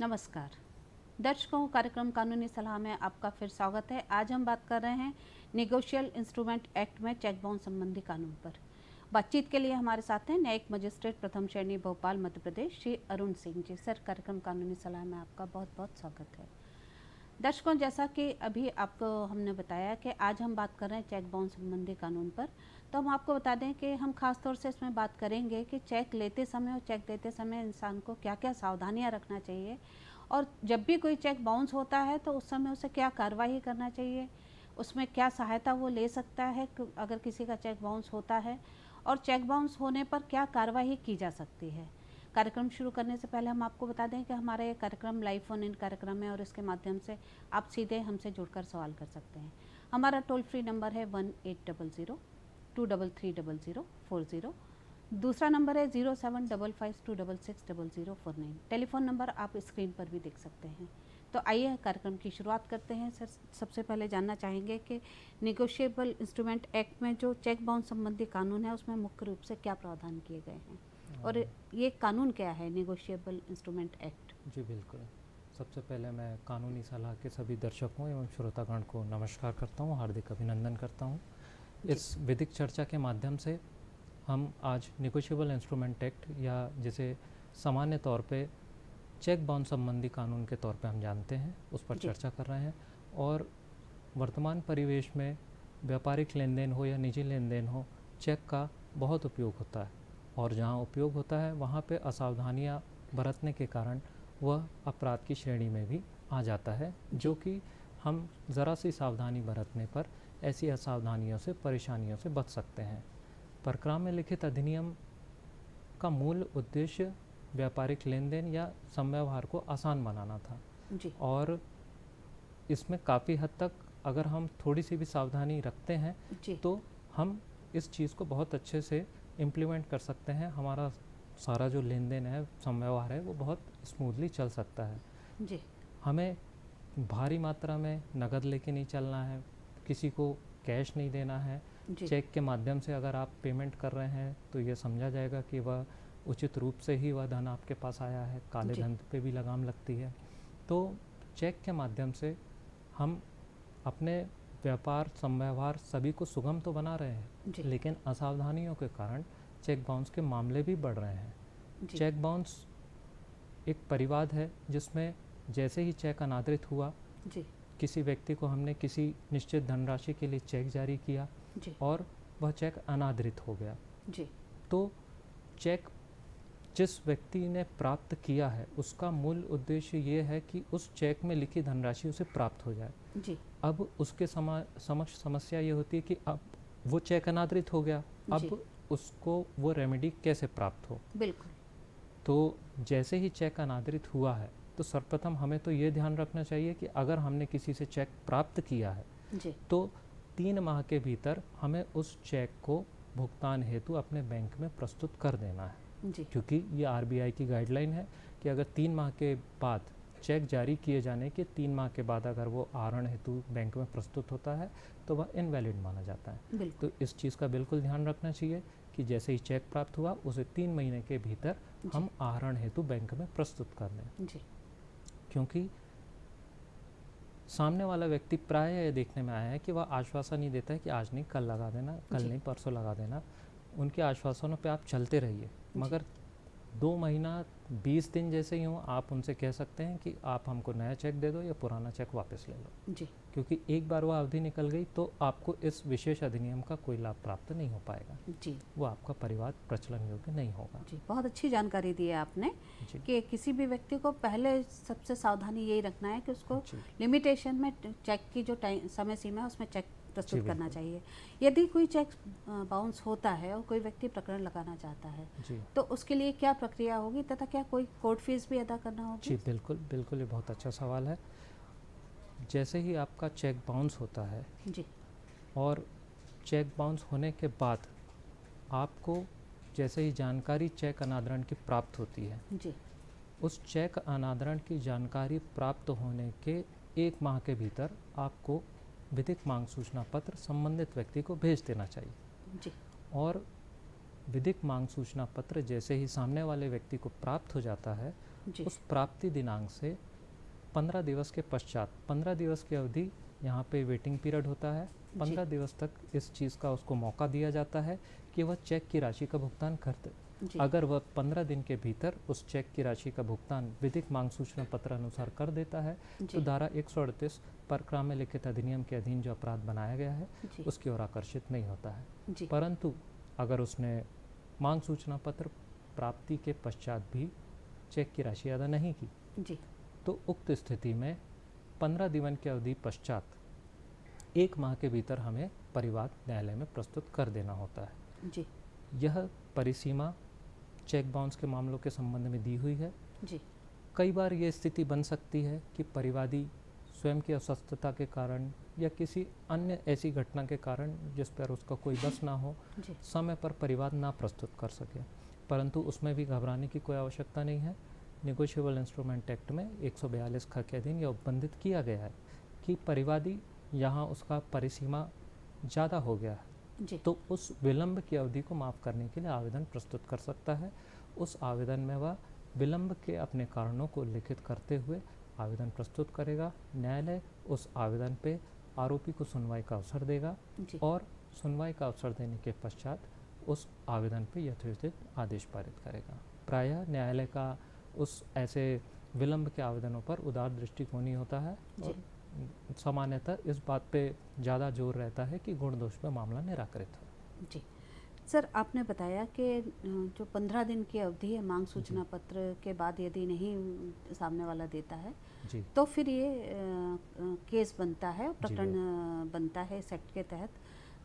नमस्कार दर्शकों, कार्यक्रम कानूनी सलाह में आपका फिर स्वागत है। आज हम बात कर रहे हैं नेगोशियल इंस्ट्रूमेंट एक्ट में चेक बाउंस संबंधी कानून पर। बातचीत के लिए हमारे साथ हैं न्यायिक मजिस्ट्रेट प्रथम श्रेणी भोपाल मध्य प्रदेश श्री अरुण सिंह जी। सर, कार्यक्रम कानूनी सलाह में आपका बहुत बहुत स्वागत है। दर्शकों, जैसा कि अभी आपको हमने बताया कि आज हम बात कर रहे हैं चेक बाउंस संबंधी कानून पर, तो हम आपको बता दें कि हम खास तौर से इसमें बात करेंगे कि चेक लेते समय और चेक देते समय इंसान को क्या क्या सावधानियां रखना चाहिए, और जब भी कोई चेक बाउंस होता है तो उस समय उसे क्या कार्रवाई करना चाहिए, उसमें क्या सहायता वो ले सकता है अगर किसी का चेक बाउंस होता है, और चेक बाउंस होने पर क्या कार्रवाई की जा सकती है। कार्यक्रम शुरू करने से पहले हम आपको बता दें कि हमारा ये कार्यक्रम लाइव फोन इन कार्यक्रम है और इसके माध्यम से आप सीधे हमसे जुड़कर सवाल कर सकते हैं। हमारा टोल फ्री नंबर है 1800-233-0040। दूसरा नंबर है 0755266049। टेलीफोन नंबर आप स्क्रीन पर भी देख सकते हैं। तो आइए कार्यक्रम की शुरुआत करते हैं। सर, सबसे पहले जानना चाहेंगे कि निगोशिएबल इंस्ट्रूमेंट एक्ट में जो चेक बाउंस संबंधी कानून है उसमें मुख्य रूप से क्या प्रावधान किए गए हैं, और ये कानून क्या है निगोशिएबल इंस्ट्रूमेंट एक्ट। जी बिल्कुल। सबसे पहले मैं कानूनी सलाह के सभी दर्शकों एवं श्रोतागण को नमस्कार करता हूँ, हार्दिक अभिनंदन करता हूँ। इस विधिक चर्चा के माध्यम से हम आज निगोशिएबल इंस्ट्रूमेंट एक्ट, या जिसे सामान्य तौर पे चेक बाउंस संबंधी कानून के तौर पे हम जानते हैं, उस पर चर्चा कर रहे हैं। और वर्तमान परिवेश में व्यापारिक लेन देन हो या निजी लेन देन हो, चेक का बहुत उपयोग होता है, और जहाँ उपयोग होता है वहाँ पे असावधानियाँ बरतने के कारण वह अपराध की श्रेणी में भी आ जाता है, जो कि हम ज़रा सी सावधानी बरतने पर ऐसी असावधानियों से, परेशानियों से बच सकते हैं। प्रकरण में लिखित अधिनियम का मूल उद्देश्य व्यापारिक लेन देन या समव्यवहार को आसान बनाना था जी। और इसमें काफ़ी हद तक अगर हम थोड़ी सी भी सावधानी रखते हैं तो हम इस चीज़ को बहुत अच्छे से इम्प्लीमेंट कर सकते हैं। हमारा सारा जो लेन देन है, समव्यवहार है, वो बहुत स्मूथली चल सकता है जी। हमें भारी मात्रा में नकद लेके नहीं चलना है, किसी को कैश नहीं देना है। चेक के माध्यम से अगर आप पेमेंट कर रहे हैं तो ये समझा जाएगा कि वह उचित रूप से ही वह धन आपके पास आया है, काले धन पे भी लगाम लगती है। तो चेक के माध्यम से हम अपने व्यापार, समव्यवहार सभी को सुगम तो बना रहे हैं, लेकिन असावधानियों के कारण चेक बाउंस के मामले भी बढ़ रहे हैं। चेक बाउंस एक परिवाद है जिसमें जैसे ही चेक अनादृत हुआ, किसी व्यक्ति को हमने किसी निश्चित धनराशि के लिए चेक जारी किया और वह चेक अनादृत हो गया, तो चेक जिस व्यक्ति ने प्राप्त किया है उसका मूल उद्देश्य ये है कि उस चेक में लिखी धनराशि उसे प्राप्त हो जाए। अब उसके समक्ष समस्या ये होती है कि अब वो चेक अनादृत हो गया, अब उसको वो रेमेडी कैसे प्राप्त हो। बिल्कुल। तो जैसे ही चेक अनादृत हुआ है तो सर्वप्रथम हमें तो ये ध्यान रखना चाहिए कि अगर हमने किसी से चेक प्राप्त किया है तो 3 माह के भीतर हमें उस चेक को भुगतान हेतु अपने बैंक में प्रस्तुत कर देना है, क्योंकि ये आरबीआई की गाइडलाइन है कि अगर 3 माह के बाद चेक जारी किए जाने के 3 माह के बाद अगर वो आहरण हेतु बैंक में प्रस्तुत होता है तो वह इनवैलिड माना जाता है। तो इस चीज़ का बिल्कुल ध्यान रखना चाहिए कि जैसे ही चेक प्राप्त हुआ उसे 3 महीने के भीतर हम आहरण हेतु बैंक में प्रस्तुत कर दें, क्योंकि सामने वाला व्यक्ति प्राय ये देखने में आया है कि वह आश्वासन नहीं देता है कि आज नहीं कल लगा देना, कल नहीं परसों लगा देना। उनके आश्वासनों पे आप चलते रहिए, मगर 2 महीना 20 दिन जैसे ही हों आप उनसे कह सकते हैं कि आप हमको नया चेक दे दो या पुराना चेक वापस ले लो, क्योंकि एक बार वह अवधि निकल गई तो आपको इस विशेष अधिनियम का कोई लाभ प्राप्त नहीं हो पाएगा। वो आपका परिवार प्रचलन योग्य नहीं होगा। बहुत अच्छी जानकारी दी है आपने कि किसी भी व्यक्ति को पहले सबसे सावधानी यही रखना है कि उसको लिमिटेशन में चेक की जो समय सीमा है उसमें चेक प्रस्तुत करना चाहिए। यदि कोई चेक बाउंस होता है और कोई व्यक्ति प्रकरण लगाना चाहता है तो उसके लिए क्या प्रक्रिया होगी, तथा क्या कोई कोर्ट फीस भी अदा करना होगी? जी बिल्कुल बिल्कुल, ये बहुत अच्छा सवाल है। जैसे ही आपका चेक बाउंस होता है और चेक बाउंस होने के बाद आपको जैसे ही जानकारी चेक अनादरण की प्राप्त होती है, उस चेक अनादरण की जानकारी प्राप्त होने के 1 माह के भीतर आपको विधिक मांग सूचना पत्र संबंधित व्यक्ति को भेज देना चाहिए। और विधिक मांग सूचना पत्र जैसे ही सामने वाले व्यक्ति को प्राप्त हो जाता है, उस प्राप्ति दिनांक से 15 दिवस के पश्चात, 15 दिवस की अवधि यहाँ पे वेटिंग पीरियड होता है। 15 दिवस तक इस चीज़ का उसको मौका दिया जाता है कि वह चेक की राशि का भुगतान कर दे। अगर वह 15 दिन के भीतर उस चेक की राशि का भुगतान विधिक मांग सूचना पत्र अनुसार कर देता है तो धारा 138 परक्राम्य लिखित अधिनियम के अधीन जो अपराध बनाया गया है उसकी ओर आकर्षित नहीं होता है। परंतु अगर उसने मांग सूचना पत्र प्राप्ति के पश्चात भी चेक की राशि अदा नहीं की तो उक्त स्थिति में 15 दिन की अवधि पश्चात 1 माह के भीतर हमें परिवाद न्यायालय में प्रस्तुत कर देना होता है। यह परिसीमा चेक बाउंस के मामलों के संबंध में दी हुई है। कई बार ये स्थिति बन सकती है कि परिवादी स्वयं की अस्वस्थता के कारण या किसी अन्य ऐसी घटना के कारण जिस पर उसका कोई बस ना हो, समय पर परिवाद ना प्रस्तुत कर सके, परंतु उसमें भी घबराने की कोई आवश्यकता नहीं है। नेगोशिएबल इंस्ट्रूमेंट एक्ट में 142 ख के अधीन यह उपबंधित किया गया है कि परिवादी यहाँ उसका परिसीमा ज़्यादा हो गया है तो उस विलंब की अवधि को माफ़ करने के लिए आवेदन प्रस्तुत कर सकता है। उस आवेदन में वह विलंब के अपने कारणों को लिखित करते हुए आवेदन प्रस्तुत करेगा। न्यायालय उस आवेदन पे आरोपी को सुनवाई का अवसर देगा और सुनवाई का अवसर देने के पश्चात उस आवेदन पे यथोचित आदेश पारित करेगा। प्रायः न्यायालय का उस ऐसे विलंब के आवेदनों पर उदार दृष्टिकोण ही होता है और सामान्यतः इस बात पे ज़्यादा जोर रहता है कि गुण दोष पे मामला निराकृत हो। जी सर, आपने बताया कि जो 15 दिन की अवधि है मांग सूचना पत्र के बाद यदि नहीं सामने वाला देता है तो फिर ये केस बनता है, प्रकरण बनता है इस एक्ट के तहत।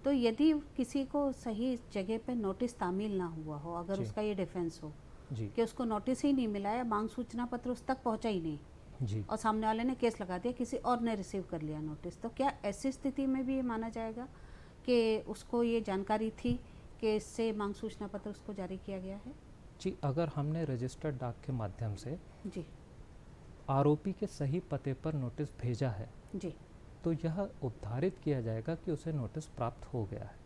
तो यदि किसी को सही जगह पे नोटिस तामील ना हुआ हो, अगर उसका ये डिफेंस हो कि उसको नोटिस ही नहीं मिला है, मांग सूचना पत्र उस तक पहुंचा ही नहीं और सामने वाले ने केस लगा दिया, किसी और ने रिसीव कर लिया नोटिस, तो क्या ऐसी स्थिति में भी ये माना जाएगा कि उसको ये जानकारी थी कि इससे मांग सूचना पत्र उसको जारी किया गया है? जी, अगर हमने रजिस्टर्ड डाक के माध्यम से आरोपी के सही पते पर नोटिस भेजा है तो यह उद्धारित किया जाएगा कि उसे नोटिस प्राप्त हो गया है।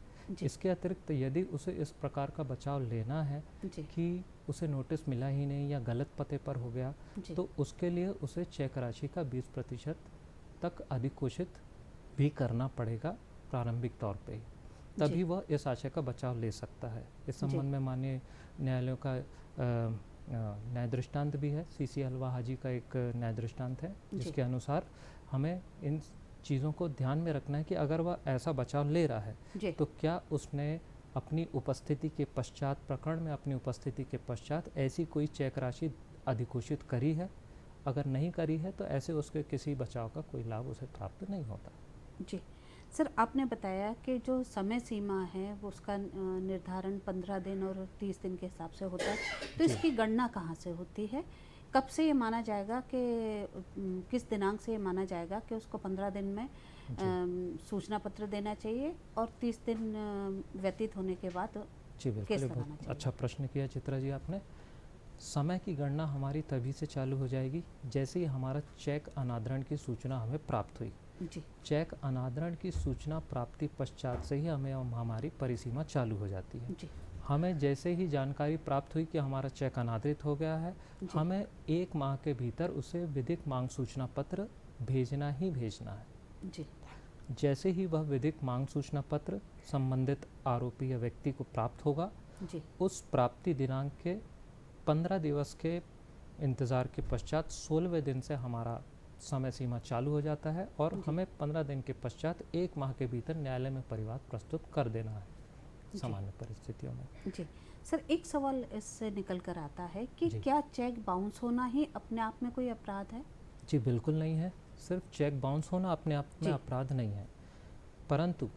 इसके अतिरिक्त यदि उसे इस प्रकार का बचाव लेना है कि उसे नोटिस मिला ही नहीं या गलत पते पर हो गया तो उसके लिए उसे चेक राशि का 20% तक अधिकोषित भी करना पड़ेगा प्रारंभिक तौर पे, तभी वह इस आशय का बचाव ले सकता है। इस संबंध में माननीय न्यायालयों का न्याय दृष्टांत भी है। सीसी हलवा हाजी का एक न्याय दृष्टांत है जिसके अनुसार हमें इन चीज़ों को ध्यान में रखना है कि अगर वह ऐसा बचाव ले रहा है तो क्या उसने अपनी उपस्थिति के पश्चात, प्रकरण में अपनी उपस्थिति के पश्चात ऐसी कोई चेक राशि अधिकोषित करी है। अगर नहीं करी है तो ऐसे उसके किसी बचाव का कोई लाभ उसे प्राप्त नहीं होता। जी सर, आपने बताया कि जो समय सीमा है वो उसका निर्धारण 15 दिन और 30 दिन के हिसाब से होता है, तो इसकी गणना कहाँ से होती है? कब से ये माना जाएगा कि किस दिनांक से ये माना जाएगा कि उसको 15 दिन में सूचना पत्र देना चाहिए और 30 दिन व्यतीत होने के बाद केस लगाना चाहिए? अच्छा प्रश्न किया चित्रा जी आपने। समय की गणना हमारी तभी से चालू हो जाएगी जैसे ही हमारा चेक अनादरण की सूचना हमें प्राप्त हुई। चेक अनादरण की सूचना प्राप्ति पश्चात से ही हमारी परिसीमा चालू हो जाती है। हमें जैसे ही जानकारी प्राप्त हुई कि हमारा चेक अनादरित हो गया है, हमें 1 माह के भीतर उसे विधिक मांग सूचना पत्र भेजना ही भेजना है। जैसे ही वह विधिक मांग सूचना पत्र संबंधित आरोपी या व्यक्ति को प्राप्त होगा, उस प्राप्ति दिनांक के 15 दिवस के इंतज़ार के पश्चात 16वें दिन से हमारा समय सीमा चालू हो जाता है और हमें 15 दिन के पश्चात 1 माह के भीतर न्यायालय में परिवाद प्रस्तुत कर देना है सामान्य परिस्थितियों में। जी सर, एक सवाल इससे निकल कर आता है कि क्या चेक बाउंस होना ही अपने आप में कोई अपराध है? जी बिल्कुल नहीं है। सिर्फ चेक बाउंस होना अपने आप में अपराध नहीं है, परंतु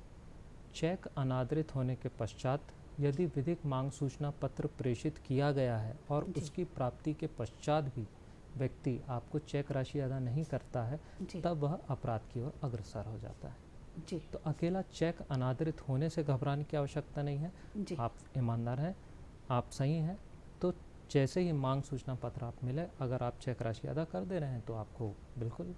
चेक अनादरित होने के पश्चात यदि विधिक मांग सूचना पत्र प्रेषित किया गया है और उसकी प्राप्ति के पश्चात भी व्यक्ति आपको चेक राशि अदा नहीं करता है तब वह अपराध की ओर अग्रसर हो जाता है। तो अकेला चेक अनादरित होने से घबराने की आवश्यकता नहीं है। आप ईमानदार हैं, आप सही हैं, तो जैसे ही मांग सूचना पत्र आप मिले, अगर आप चेक राशि अदा कर दे रहे हैं तो आपको बिल्कुल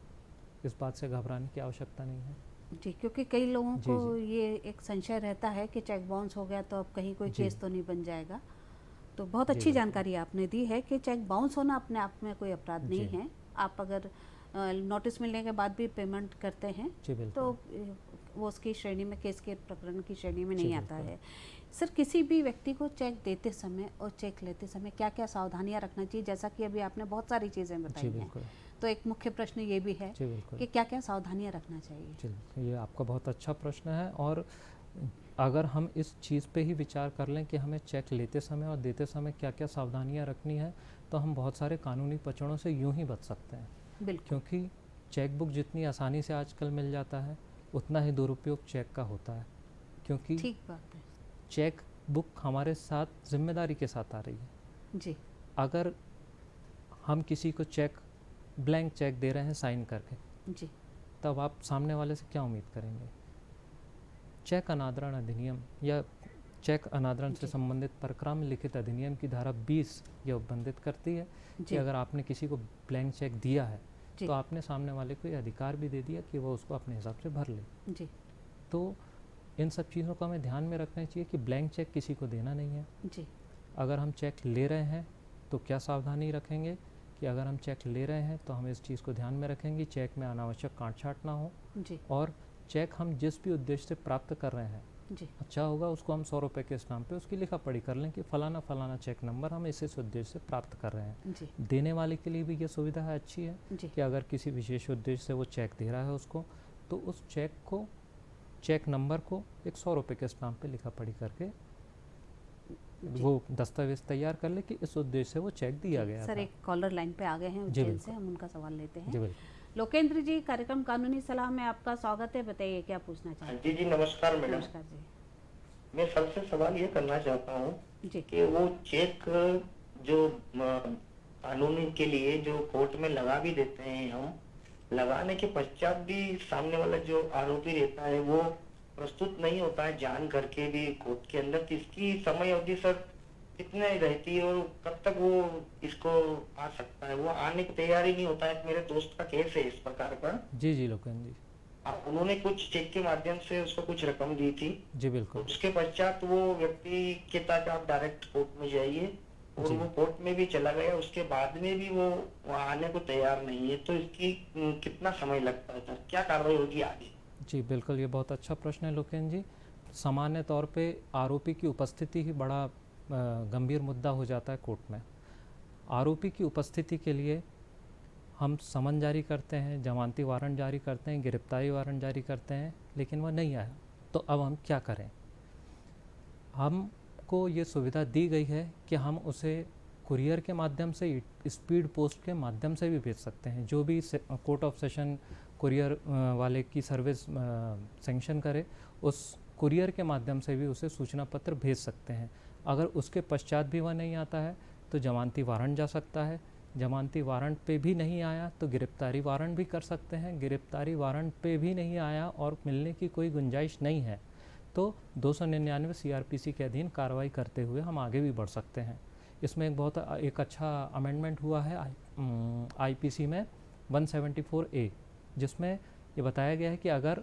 इस बात से घबराने की आवश्यकता नहीं है। जी, क्योंकि कई लोगों जी, को जी। ये एक संशय रहता है कि चेक बाउंस हो गया तो अब कहीं कोई जी, केस तो नहीं बन जाएगा। तो बहुत जी अच्छी बिल्कुल। जानकारी आपने दी है कि चेक बाउंस होना अपने आप में कोई अपराध नहीं जी, है। आप अगर नोटिस मिलने के बाद भी पेमेंट करते हैं जी तो बिल्कुल। वो उसकी श्रेणी में, केस के प्रकरण की श्रेणी में जी नहीं आता बिल्कुल। है। सर, किसी भी व्यक्ति को चेक देते समय और चेक लेते समय क्या क्या सावधानियां रखना चाहिए? जैसा कि अभी आपने बहुत सारी चीज़ें जी बताई हैं, बिल्कुल। तो एक मुख्य प्रश्न ये भी है जी बिल्कुल। कि क्या क्या सावधानियां रखना चाहिए? जी, ये आपका बहुत अच्छा प्रश्न है। और अगर हम इस चीज़ पे ही विचार कर लें कि हमें चेक लेते समय और देते समय क्या-क्या सावधानियाँ रखनी है, तो हम बहुत सारे कानूनी पचड़ों से यूँ ही बच सकते हैं। बिल्कुल। क्योंकि चेक बुक जितनी आसानी से आजकल मिल जाता है, उतना ही दुरुपयोग चेक का होता है। क्योंकि ठीक बात है। चेक बुक हमारे साथ ज़िम्मेदारी के साथ आ रही है। जी। अगर हम किसी को चेक, ब्लैंक चेक दे रहे हैं साइन करके, जी। तब आप सामने वाले से क्या उम्मीद करेंगे? चेक अनादरण अधिनियम या चेक अनादरण से जी। संबंधित प्रक्रम लिखित अधिनियम की धारा 20 यह उपबंधित करती है कि जी। अगर आपने किसी को ब्लैंक चेक दिया है, जी। तो आपने सामने वाले को ये अधिकार भी दे दिया कि वो उसको अपने हिसाब से भर ले। जी। तो इन सब चीज़ों को हमें ध्यान में रखना चाहिए कि ब्लैंक चेक किसी को देना नहीं है। जी। अगर हम चेक ले रहे हैं तो क्या सावधानी रखेंगे कि अगर हम चेक ले रहे हैं तो हम इस चीज़ को ध्यान में रखेंगे चेक में अनावश्यक काट छाँट ना हो। जी। और चेक हम जिस भी उद्देश्य से प्राप्त कर रहे हैं, जी। अच्छा होगा उसको हम 100 रुपये के स्टाम्प पे उसकी लिखा पढ़ी कर लें कि फ़लाना फ़लाना चेक नंबर हम इस उद्देश्य से प्राप्त कर रहे हैं। जी। देने वाले के लिए भी ये सुविधा है, अच्छी है जी। कि अगर किसी विशेष उद्देश्य से वो चेक दे रहा है उसको, तो उस चेक को, चेक नंबर को एक 100 रुपये के स्टाम्प पे लिखा पढ़ी करके जी। वो दस्तावेज तैयार कर ले कि इस उद्देश्य से वो चेक दिया गया सर, था। एक कॉलर लाइन पे आ गए हैं जी उज्जैन से, बिल्कुल। हम उनका सवाल लेते हैं। जी बिल्कुल। लोकेंद्र जी, कार्यक्रम कानूनी सलाह में आपका स्वागत है। बताइए क्या पूछना हाँ चाहते जी जी, नमस्कार हैं? मैडम। नमस्कार जी। मैं सबसे सवाल ये करना चाहता हूँ जी। कि वो चेक जो कानूनी के लिए जो कोर्ट में लगा भी देते हैं, हम लगाने के पश्चात भी सामने वाला जो आरोपी रहता है वो प्रस्तुत नहीं होता है जान करके भी कोर्ट के अंदर, तो इसकी समय अवधि सर कितने रहती है और कब तक वो इसको आ सकता है? वो आने की तैयारी नहीं होता है। मेरे दोस्त का केस है इस प्रकार का। जी जी लोकेंद्र जी। उन्होंने कुछ चेक के माध्यम से उसको कुछ रकम दी थी, जी बिल्कुल। उसके पश्चात वो व्यक्ति कहता कि आप डायरेक्ट कोर्ट में जाइए, और जी वो कोर्ट में भी चला गया, उसके बाद में भी वो वहाँ आने को तैयार नहीं है। तो इसकी कितना समय लगता है सर? क्या कार्रवाई होगी आगे? जी बिल्कुल, ये बहुत अच्छा प्रश्न है लोकेंद्र जी। सामान्य तौर पे आरोपी की उपस्थिति ही बड़ा गंभीर मुद्दा हो जाता है कोर्ट में। आरोपी की उपस्थिति के लिए हम समन जारी करते हैं, जमानती वारंट जारी करते हैं, गिरफ्तारी वारंट जारी करते हैं, लेकिन वह नहीं आया, तो अब हम क्या करें? हमको ये सुविधा दी गई है कि हम उसे कुरियर के माध्यम से, स्पीड पोस्ट के माध्यम से भी भेज सकते हैं। जो भी कोर्ट ऑफ सेशन कुरियर वाले की सर्विस सैंक्शन करे, उस कुरियर के माध्यम से भी उसे सूचना पत्र भेज सकते हैं। अगर उसके पश्चात भी वह नहीं आता है तो जमानती वारंट जा सकता है। जमानती वारंट पे भी नहीं आया तो गिरफ्तारी वारंट भी कर सकते हैं। गिरफ्तारी वारंट पे भी नहीं आया और मिलने की कोई गुंजाइश नहीं है तो 299 सीआरपीसी के अधीन कार्रवाई करते हुए हम आगे भी बढ़ सकते हैं। इसमें एक अच्छा अमेंडमेंट हुआ है आईपीसी में 174A, जिसमें ये बताया गया है कि अगर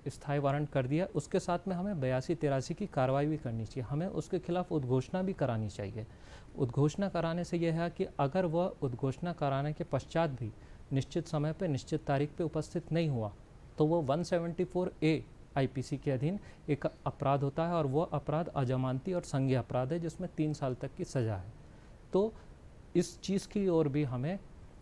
स्थायी वारंट कर दिया, उसके साथ में हमें 82-83 की कार्रवाई भी करनी चाहिए। हमें उसके खिलाफ उद्घोषणा भी करानी चाहिए। उद्घोषणा कराने से यह है कि अगर वह उद्घोषणा कराने के पश्चात भी निश्चित समय पर निश्चित तारीख पे उपस्थित नहीं हुआ तो वो 174A आईपीसी के अधीन एक अपराध होता है, और वह अपराध अजमानती और संज्ञेय अपराध है जिसमें 3 साल तक की सज़ा है। तो इस चीज़ की ओर भी हमें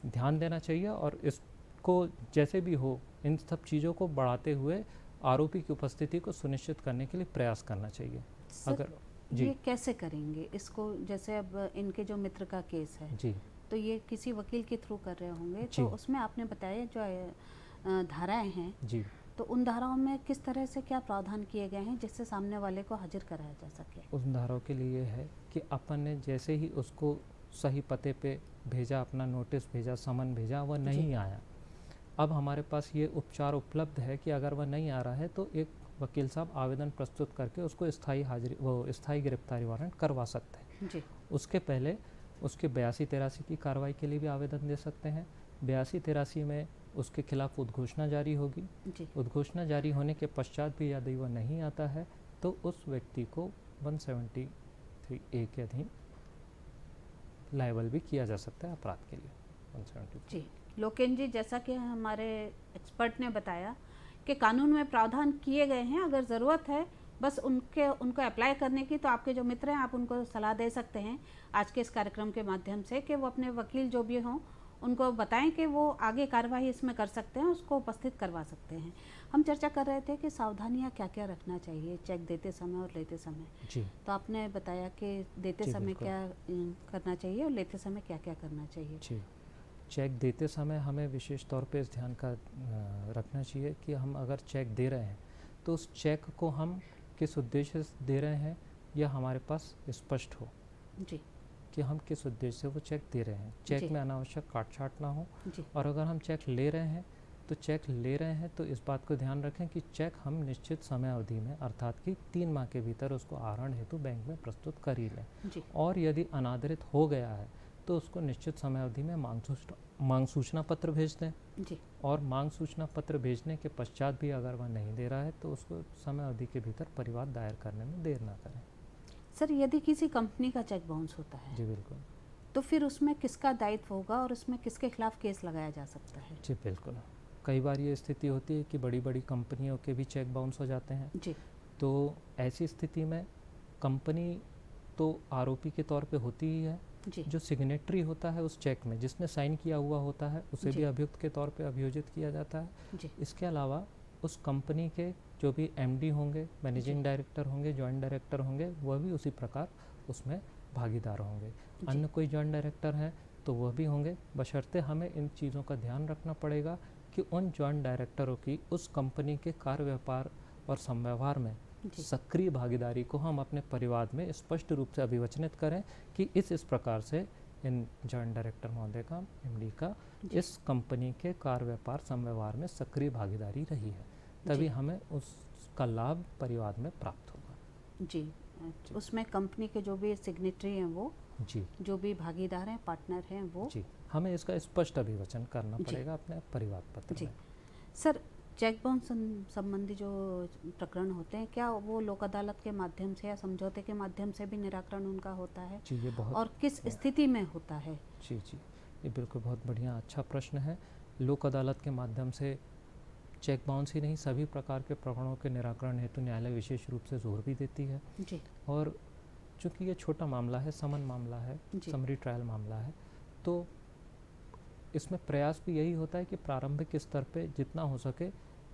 ध्यान देना चाहिए और इसको जैसे भी हो इन सब चीज़ों को बढ़ाते हुए आरोपी की उपस्थिति को सुनिश्चित करने के लिए प्रयास करना चाहिए। सर, अगर जी ये कैसे करेंगे इसको? जैसे अब इनके जो मित्र का केस है, जी तो ये किसी वकील के थ्रू कर रहे होंगे, जी तो उसमें आपने बताया जो धाराएं हैं, जी तो उन धाराओं में किस तरह से क्या प्रावधान किए गए हैं जिससे सामने वाले को हाजिर कराया जा सके? उस धाराओं के लिए है कि अपन ने जैसे ही उसको सही पते पे भेजा, अपना नोटिस भेजा, समन भेजा, वह नहीं आया, अब हमारे पास ये उपचार उपलब्ध है कि अगर वह नहीं आ रहा है तो एक वकील साहब आवेदन प्रस्तुत करके उसको स्थायी गिरफ्तारी वारंट करवा सकते हैं। जी। उसके पहले उसके 82-83 की कार्रवाई के लिए भी आवेदन दे सकते हैं। 82-83 में उसके खिलाफ उद्घोषणा जारी होगी। जी उद्घोषणा जारी होने के पश्चात भी यदि वह नहीं आता है तो उस व्यक्ति को 173A के अधीन लायबल भी किया जा सकता है अपराध के लिए। 173। जी लोकेन जी, जैसा कि हमारे एक्सपर्ट ने बताया कि कानून में प्रावधान किए गए हैं, अगर ज़रूरत है बस उनको अप्लाई करने की, तो आपके जो मित्र हैं आप उनको सलाह दे सकते हैं आज के इस कार्यक्रम के माध्यम से कि वो अपने वकील जो भी हों उनको बताएं कि वो आगे कार्रवाई इसमें कर सकते हैं, उसको उपस्थित करवा सकते हैं। हम चर्चा कर रहे थे कि सावधानियां क्या क्या रखना चाहिए चेक देते समय और लेते समय। जी तो आपने बताया कि देते जी, समय बिल्कुल। क्या करना चाहिए और लेते समय क्या क्या करना चाहिए। जी, चेक देते समय हमें विशेष तौर पे इस ध्यान का रखना चाहिए कि हम अगर चेक दे रहे हैं तो उस चेक को हम किस उद्देश्य से दे रहे हैं यह हमारे पास स्पष्ट हो जी कि हम किस उद्देश्य से वो चेक दे रहे हैं। चेक जी। में अनावश्यक काट छाट ना हो। जी और अगर हम चेक ले रहे हैं तो चेक ले रहे हैं तो इस बात को ध्यान रखें कि चेक हम निश्चित समय अवधि में अर्थात कि 3 माह के भीतर उसको आहरण हेतु बैंक में प्रस्तुत कर ही लें। जी और यदि अनादरित हो गया है तो उसको निश्चित समय अवधि में मांग सूचना पत्र भेज दें। जी और मांग सूचना पत्र भेजने के पश्चात भी अगर वह नहीं दे रहा है तो उसको समय अवधि के भीतर परिवाद दायर करने में देर ना करें। सर, यदि किसी कंपनी का चेक बाउंस होता है जी बिल्कुल। तो फिर उसमें किसका दायित्व होगा और उसमें किसके खिलाफ केस लगाया जा सकता है। जी बिल्कुल। कई बार ये स्थिति होती है कि बड़ी बड़ी कंपनियों के भी चेक बाउंस हो जाते हैं। जी तो ऐसी स्थिति में कंपनी तो आरोपी के तौर पे होती ही है। जी जो सिग्नेटरी होता है उस चेक में, जिसने साइन किया हुआ होता है, उसे जी। भी अभियुक्त के तौर पे अभियोजित किया जाता है। जी इसके अलावा उस कंपनी के जो भी एमडी होंगे, मैनेजिंग जी। डायरेक्टर होंगे, जॉइंट डायरेक्टर होंगे, वह भी उसी प्रकार उसमें भागीदार होंगे। जी। अन्य कोई जॉइंट डायरेक्टर हैं तो वह भी होंगे, बशर्ते हमें इन चीज़ों का ध्यान रखना पड़ेगा कि उन जॉइंट डायरेक्टरों की उस कंपनी के कार्य व्यापार और समव्यवहार में जी सक्रिय भागीदारी को हम अपने परिवाद में स्पष्ट रूप से अभिवचनित करें कि इस प्रकार से इन जॉइंट डायरेक्टर महोदय का, एमडी का जी। इस कंपनी के कार्य व्यापार समव्यवहार में सक्रिय भागीदारी रही है, तभी जी। हमें उसका लाभ परिवाद में प्राप्त होगा। जी उसमें कंपनी के जो भी सिग्नेटरी हैं वो, जी जो भी भागीदार हैं, पार्टनर हैं वो। जी, हमें इसका स्पष्ट अभिवचन करना जी। पड़ेगा अपने परिवाद पत्र जी में। सर, चेक बाउंस संबंधी जो प्रकरण होते हैं, क्या वो लोक अदालत के माध्यम से या समझौते के माध्यम से भी निराकरण उनका होता है जी ये बहुत और किस स्थिति में होता है। जी जी, ये बिल्कुल बहुत बढ़िया अच्छा प्रश्न है। लोक अदालत के माध्यम से चेक बाउंस ही नहीं, सभी प्रकार के प्रकरणों के निराकरण हेतु न्यायालय विशेष रूप से जोर भी देती है। जी और चूँकि ये छोटा मामला है, समन मामला है, जी। समरी ट्रायल मामला है, तो इसमें प्रयास भी यही होता है कि प्रारंभिक स्तर पे जितना हो सके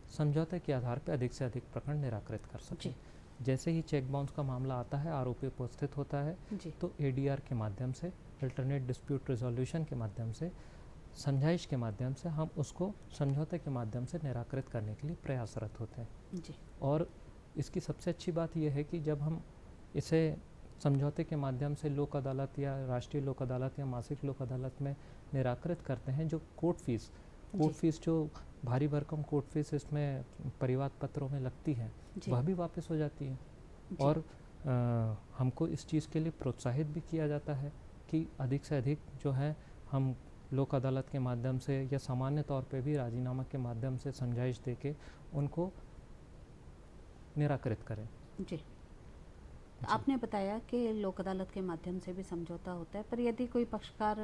समझौते के आधार पे अधिक से अधिक प्रकरण निराकृत कर सकें। जी। जैसे ही चेक बाउंस का मामला आता है, आरोपी उपस्थित होता है, जी तो एडीआर के माध्यम से, अल्टरनेट डिस्प्यूट रिजोल्यूशन के माध्यम से, समझाइश के माध्यम से हम उसको समझौते के माध्यम से निराकृत करने के लिए प्रयासरत होते हैं। जी और इसकी सबसे अच्छी बात यह है कि जब हम इसे समझौते के माध्यम से लोक अदालत या राष्ट्रीय लोक अदालत या मासिक लोक अदालत में निराकृत करते हैं, जो कोर्ट फीस जो भारी भरकम कोर्ट फीस इसमें परिवाद पत्रों में लगती है, जी। वह भी वापस हो जाती है। जी। और हमको इस चीज़ के लिए प्रोत्साहित भी किया जाता है कि अधिक से अधिक जो है हम लोक अदालत के माध्यम से या सामान्य तौर पे भी राजीनामा के माध्यम से समझाइश दे के उनको निराकृत करें। जी आपने बताया कि लोक अदालत के माध्यम से भी समझौता होता है, पर यदि कोई पक्षकार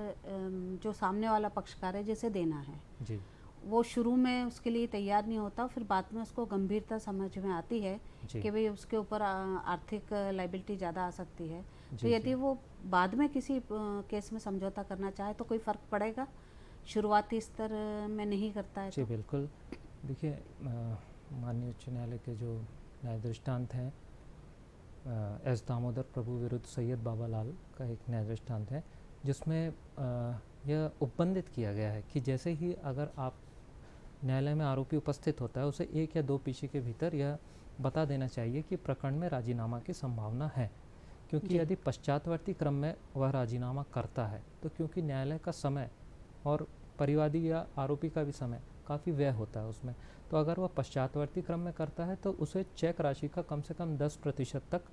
जो सामने वाला पक्षकार है जिसे देना है, जी वो शुरू में उसके लिए तैयार नहीं होता, फिर बाद में उसको गंभीरता समझ में आती है जी कि भाई उसके ऊपर आर्थिक लाइबिलिटी ज़्यादा आ सकती है, तो जी, यदि जी। वो बाद में किसी केस में समझौता करना चाहे तो कोई फ़र्क पड़ेगा? शुरुआती स्तर में नहीं करता है जी तो? बिल्कुल। देखिए, माननीय उच्च न्यायालय के जो न्याय दृष्टांत हैं, एस दामोदर प्रभु विरुद्ध सैयद बाबा लाल का एक न्याय दृष्टांत है, जिसमें यह उपबंधित किया गया है कि जैसे ही अगर आप न्यायालय में आरोपी उपस्थित होता है, उसे 1 या 2 पीछे के भीतर यह बता देना चाहिए कि प्रकरण में राजीनामा की संभावना है। क्योंकि जी। यदि पश्चातवर्ती क्रम में वह राजीनामा करता है तो क्योंकि न्यायालय का समय और परिवादी या आरोपी का भी समय काफ़ी व्यय होता है उसमें, तो अगर वह पश्चातवर्ती क्रम में करता है तो उसे चेक राशि का कम से कम 10% तक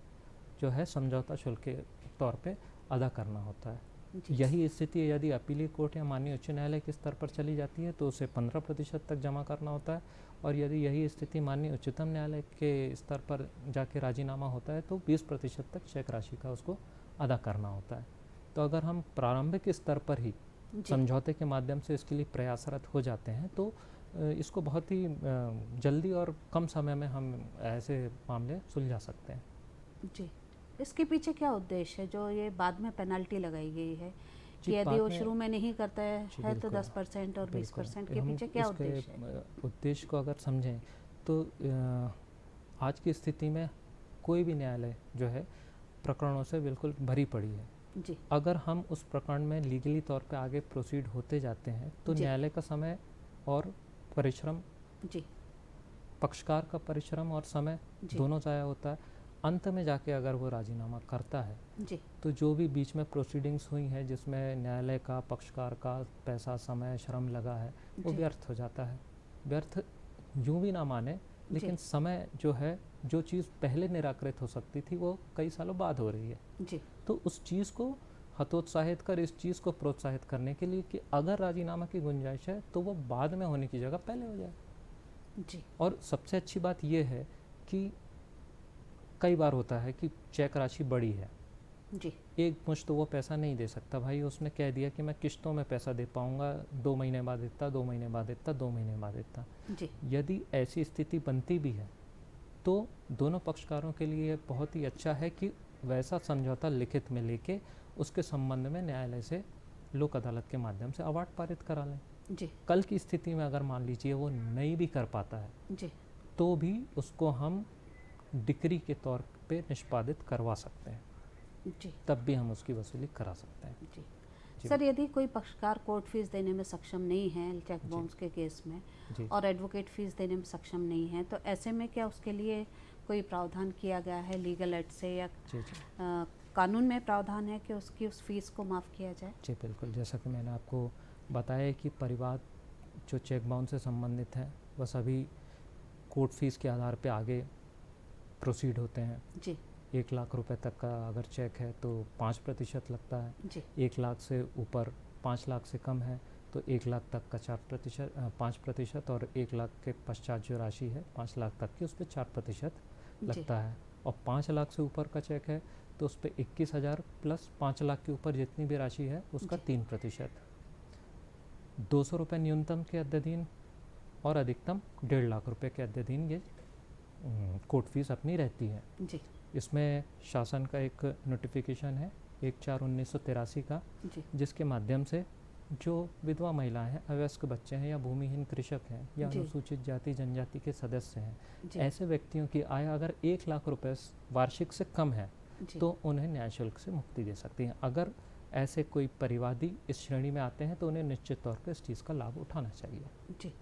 जो है समझौता शुल्क के तौर पे अदा करना होता है। यही स्थिति यदि अपीलीय कोर्ट या माननीय उच्च न्यायालय के स्तर पर चली जाती है तो उसे 15% तक जमा करना होता है, और यदि यही स्थिति माननीय उच्चतम न्यायालय के स्तर पर जाके राजीनामा होता है तो 20% तक चेक राशि का उसको अदा करना होता है। तो अगर हम प्रारंभिक स्तर पर ही समझौते के माध्यम से इसके लिए प्रयासरत हो जाते हैं तो इसको बहुत ही जल्दी और कम समय में हम ऐसे मामले सुलझा सकते हैं। जी, इसके पीछे क्या उद्देश्य है जो ये बाद में पेनल्टी लगाई गई है कि यदि बाद वो में शुरू में नहीं करता है तो बिल्कुल, 10% और 20% के हम पीछे क्या इसके उद्देश्य है? उद्देश्य को अगर समझें तो आज की स्थिति में कोई भी न्यायालय जो है प्रकरणों से बिल्कुल भरी पड़ी है। जी, अगर हम उस प्रकरण में लीगली तौर पे आगे प्रोसीड होते जाते हैं तो जी। न्यायालय का समय और परिश्रम, जी, पक्षकार का परिश्रम और समय जी। दोनों ज़ाया होता है। अंत में जाके अगर वो राजीनामा करता है जी, तो जो भी बीच में प्रोसीडिंग्स हुई हैं जिसमें न्यायालय का, पक्षकार का पैसा, समय, श्रम लगा है वो जी। व्यर्थ हो जाता है। व्यर्थ यूं भी ना माने, लेकिन जी। समय जो है, जो चीज़ पहले निराकृत हो सकती थी वो कई सालों बाद हो रही है। जी, तो उस चीज़ को हतोत्साहित कर इस चीज़ को प्रोत्साहित करने के लिए कि अगर राजीनामा की गुंजाइश है तो वो बाद में होने की जगह पहले हो जाए। जी। और सबसे अच्छी बात ये है कि कई बार होता है कि चेक राशि बड़ी है, जी, एक मुश्त वो पैसा नहीं दे सकता भाई, उसने कह दिया कि मैं किश्तों में पैसा दे पाऊंगा, 2 महीने बाद इतना, 2 महीने बाद इतना, 2 महीने बाद इतना। जी, यदि ऐसी स्थिति बनती भी है तो दोनों पक्षकारों के लिए बहुत ही अच्छा है कि वैसा समझौता लिखित में लेके उसके संबंध में न्यायालय से लोक अदालत के माध्यम से अवार्ड पारित करा लें। जी, कल की स्थिति में अगर मान लीजिए वो नहीं भी कर पाता है जी, तो भी उसको हम डिक्री के तौर पे निष्पादित करवा सकते हैं, जी, तब भी हम उसकी वसूली करा सकते हैं। जी। जी। सर, यदि कोई पक्षकार कोर्ट फीस देने में सक्षम नहीं है चेक जी। बाउंस के केस में जी। और एडवोकेट फीस देने में सक्षम नहीं है तो ऐसे में क्या उसके लिए कोई प्रावधान किया गया है लीगल एड से या जी। जी। कानून में प्रावधान है कि उसकी उस फीस को माफ़ किया जाए? जी बिल्कुल, जैसा कि मैंने आपको बताया कि परिवाद जो चेक बाउंस से संबंधित हैं वह सभी कोर्ट फीस के आधार पे आगे प्रोसीड होते हैं। जी, 1 लाख रुपए तक का अगर चेक है तो 5% लगता है। जी, 1 लाख से ऊपर 5 लाख से कम है तो 1 लाख तक का 5%, और 1 लाख के पश्चात जो राशि है 5 लाख तक की उस पर 4% लगता है। और 5 लाख से ऊपर का चेक है तो उस पर 21,000 प्लस 5 लाख के ऊपर जितनी भी राशि है उसका जी। 3%। 200 रुपये न्यूनतम के अध्ययन और अधिकतम 1.5 लाख रुपए के अध्ययन ये कोर्ट फीस अपनी रहती है। जी, इसमें शासन का एक नोटिफिकेशन है 1/4/1983 का, जी, जिसके माध्यम से जो विधवा महिलाएं हैं, अवयस्क बच्चे हैं या भूमिहीन कृषक हैं या जी। अनुसूचित जाति जनजाति के सदस्य हैं, जी, ऐसे व्यक्तियों की आय अगर 1 लाख रुपए वार्षिक से कम है जी, तो उन्हें न्याय शुल्क से मुक्ति दे सकती हैं। अगर ऐसे कोई परिवादी इस श्रेणी में आते हैं तो उन्हें निश्चित तौर पर इस चीज़ का लाभ उठाना चाहिए। जी।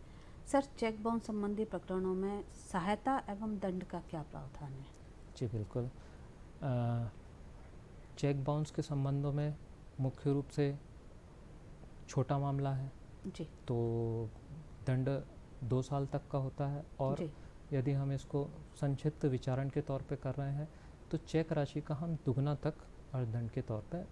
सर, चेक बाउंस संबंधी प्रकरणों में सहायता एवं दंड का क्या प्रावधान है? जी बिल्कुल, चेक बाउंस के संबंधों में मुख्य रूप से छोटा मामला है जी, तो दंड 2 साल तक का होता है, और जी, यदि हम इसको संक्षिप्त विचारण के तौर पे कर रहे हैं तो चेक राशि का हम दुगना तक अर्थदंड के तौर पे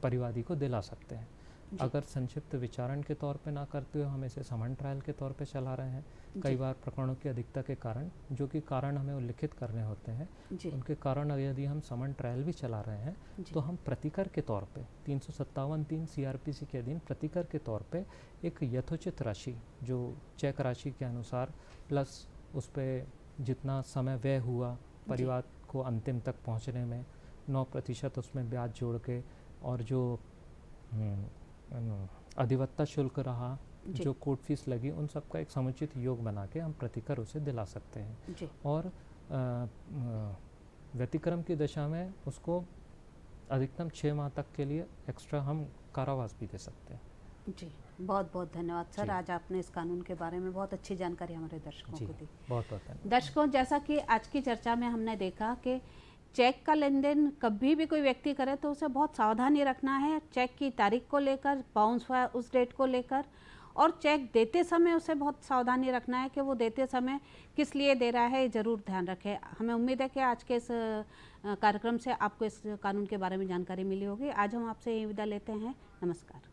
परिवादी को दिला सकते हैं। जी। अगर संक्षिप्त विचारण के तौर पे ना करते हुए हम इसे समन ट्रायल के तौर पे चला रहे हैं, कई जी, बार प्रकरणों की अधिकता के कारण जो कि कारण हमें उल्लिखित करने होते हैं, जी, उनके कारण यदि हम समन ट्रायल भी चला रहे हैं जी, तो हम प्रतिकर के तौर पे 357(3) सीआरपीसी के अधीन प्रतिकर के तौर पे एक यथोचित राशि जो चेक राशि के अनुसार प्लस उस पर जितना समय व्यय हुआ परिवार को अंतिम तक पहुंचने में 9% उसमें ब्याज जोड़ के, और जो अधिवक्ता शुल्क रहा, जी, जो कोर्ट फीस लगी, उन सब का एक समुचित योग बना के हम प्रतिकर उसे दिला सकते हैं। जी, और व्यतिक्रम की दशा में उसको अधिकतम 6 माह तक के लिए एक्स्ट्रा हम कारावास भी दे सकते हैं। जी। बहुत बहुत धन्यवाद सर, जी। आज आपने इस कानून के बारे में बहुत अच्छी जानकारी हमारे दर्शकों जी को दी। बहुत बहुत धन्यवाद। दर्शकों, जैसा कि आज की चर्चा में हमने देखा कि चेक का लेन देन कभी भी कोई व्यक्ति करे तो उसे बहुत सावधानी रखना है, चेक की तारीख को लेकर, बाउंस हुआ उस डेट को लेकर, और चेक देते समय उसे बहुत सावधानी रखना है कि वो देते समय किस लिए दे रहा है, ज़रूर ध्यान रखें। हमें उम्मीद है कि आज के इस कार्यक्रम से आपको इस कानून के बारे में जानकारी मिली होगी। आज हम आपसे यही विदा लेते हैं। नमस्कार।